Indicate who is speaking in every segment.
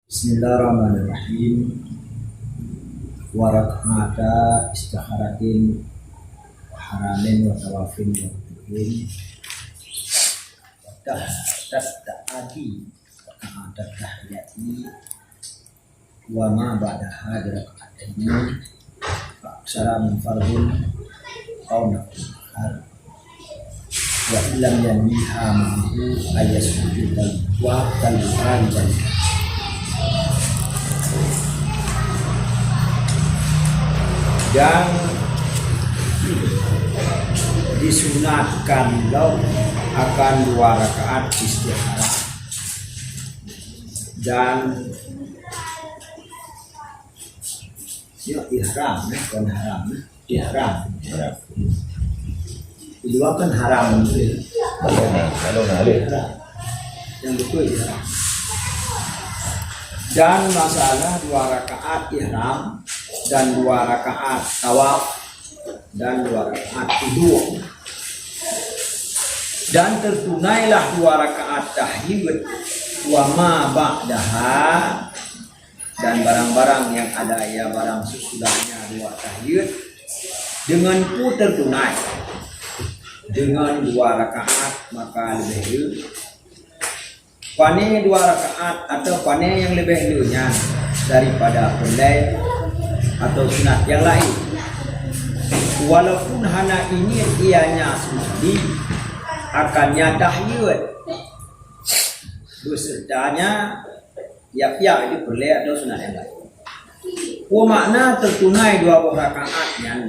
Speaker 1: Bismillahirrahmanirrahim. Warak'ata istikharatin haramin wa tawafin wa tuhin ta'ati raka'atat tahiyati wa ma ba'daha raka'ataini aksara min fardun aw nafil wa illam yanbiha ma'hu ayasujud wa talbuhan dan disunatkan akan 2 rakaat istikharah dan ihram bukan haram ihram di luar kan haram kalau yang betul ihram dan masalah 2 rakaat ihram dan 2 rakaat tawaf dan 2 rakaat wudu dan tertunailah 2 rakaat tahiyyat wa ma ba'daha dan barang-barang yang ada ya barang sesudahnya 2 tahiyyat dengan pun tertunai dengan 2 rakaat maka lebih pane 2 rakaat atau pane yang lebih dulunya daripada pendai atau sunat yang lain walaupun hana ini ianya sunni akannya tahiyyat besertanya ya itu boleh atau sunat yang lain makna tertunai 2 rakaatnya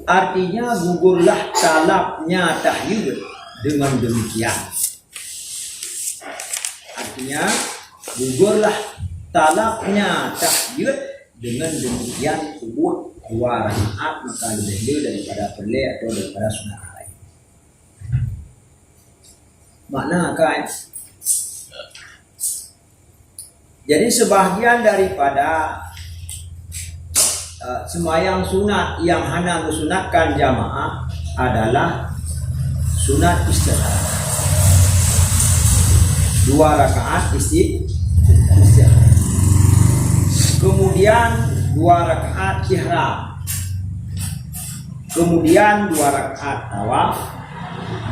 Speaker 1: artinya gugurlah talabnya tahiyyat dengan demikian artinya gugurlah talabnya tahiyyat dengan demikian kubur 2 rakaat maka lebih daripada perle atau daripada sunat lain. Makna kan? Jadi sebahagian daripada sembahyang sunat yang hanya disunatkan jamaah adalah sunat istikharah. 2 rakaat istikharah. Kemudian 2 rakaat ihram, kemudian 2 rakaat tawaf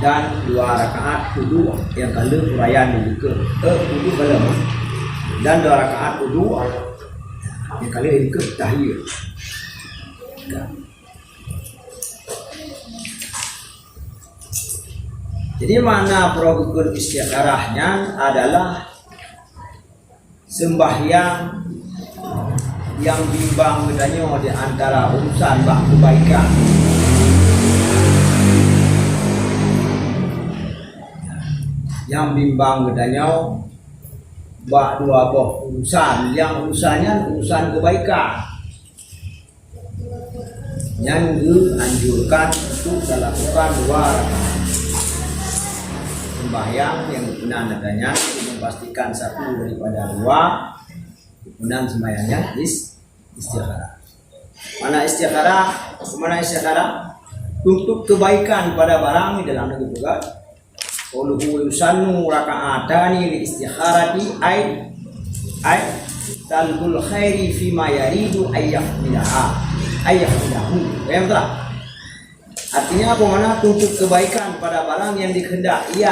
Speaker 1: dan 2 rakaat wudu yang kalau urayan dibuka wudu kalau dan 2 rakaat wudu yang kalau dibuka tahiyyat. Jadi makna rukun istikharahnya adalah sembahyang yang bimbang bedanya di antara urusan bak kebaikan yang bimbang bedanya bak 2 buah urusan yang urusannya urusan kebaikan yang dianjurkan untuk dilakukan 2 rakaat sembahyang yang benar adanya untuk memastikan satu daripada 2 kemudian sembahyangnya istikharah. Mana istikharah untuk kebaikan pada barang di dalam negeri juga. Qauluhu yusannu raka'atani li istikharati ay talbul khairi fi ma yaridu ayyahmilahu. Paham tak? Artinya apa mana untuk kebaikan pada barang yang dikehendaki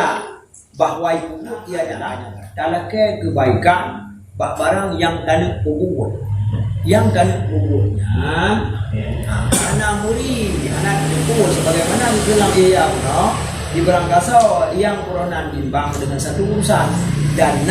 Speaker 1: bahwa ia adalah dalam kebaikan barang yang tanah kubur anak murid anak kubur sebagaimana di dalam di berangkasa yang koronan bimbang dengan satu urusan dan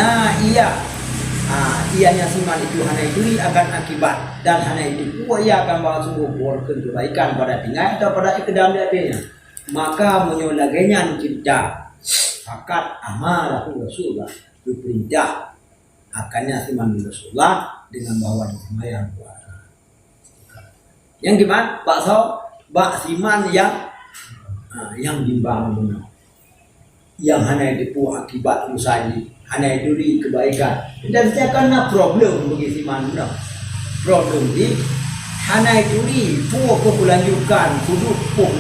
Speaker 1: ianya siman itu hanya itu akan akibat dan hanya itu ia akan bawa sungguh kebaikan pada tinggal atau pada kedalam hatinya maka menyolaganya mencipta fakat amal Rasulullah diperintah akannya iman Rasulullah dengan bawa sembahyang puasa. Yang gimana? Bak siman yang bimbang benar. Yang hanya itu akibat usaha ini, hanya itu di kebaikan. Dan saya karena problem bagi siman benar. Problem ini hanya itu di kelanjutan kudu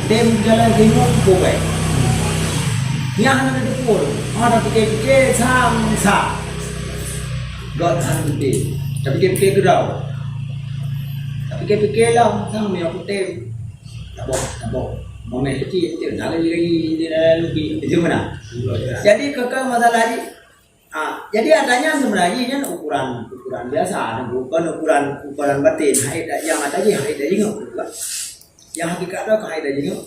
Speaker 1: dem jalan hidup baik. Yang hanya itu ada pikir-pikir sam God hanti. Tapi fikir gerau. Tapi fikir lah sang me aku tem. Tabok. Mame kecil itu nak lagi lebih itu mana? Jadi kekal masalah ni. Jadi adanya sebenarnya kan ukuran biasa, bukan ukuran batin. Yang ada je haid dah jenguk. Yang hakikat dah haid dah jenguk.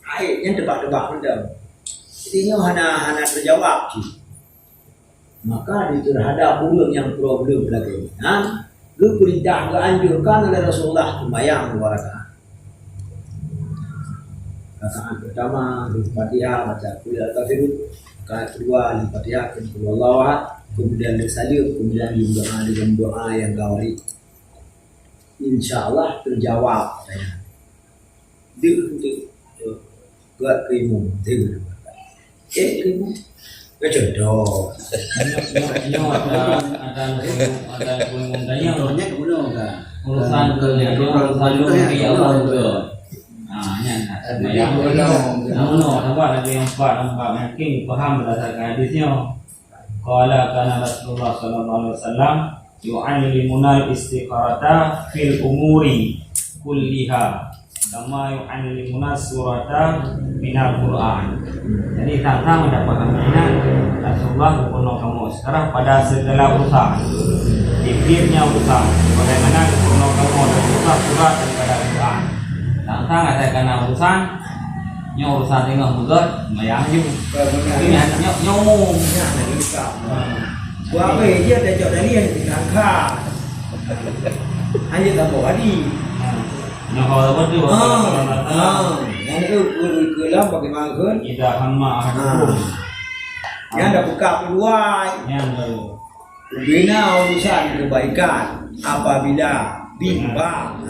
Speaker 1: Haid yang tebak-tebak macam. Jadi hana terjawab je. Maka itu terhadap ulun yang problem lagi. Lu perintah anjurkan oleh Rasulullah sembahyang 2 rakaat. Rakaat pertama di Fatihah baca qul al-kafirun, rakaat kedua di Fatihah qul huwallahu ahad, kemudian bersalib, kemudian doa dengan doa yang gawari. Insyaallah terjawab katanya. Dia untuk buat krimum, dia krimum. Kejodoh.
Speaker 2: Ada pengundangnya
Speaker 3: Orangnya ke gunung kan?
Speaker 2: urusan ya Allah juga. Yang nampak lagi yang nampak mungkin paham berdasarkan hadisnya. Qala kana Rasulullah sallallahu alaihi wasallam yu'allimuna al-istiqarata fil umuri kulliha kama yu'allimuna surata minal Qur'an. Jadi tentang mendapatkan mainan Rasulullah kuno kamu sekarang pada segala urusan. Dipirnya urusan. Bagaimana kuno kamu ada surat daripada Quran. Tentang ada karena urusan urusan tengah mudah mayang juga. Ini hanya nyomong.
Speaker 1: Buat apa dia dah jauh dari yang diangkat. Hanya tak bawa di.
Speaker 2: Yang kalau berdua,
Speaker 1: yang itu kelam bagaimana kan?
Speaker 2: tidak hama hukum.
Speaker 1: Yang ada buka peluang.
Speaker 2: Yang baru.
Speaker 1: Bina urusan kebaikan apabila bimbang.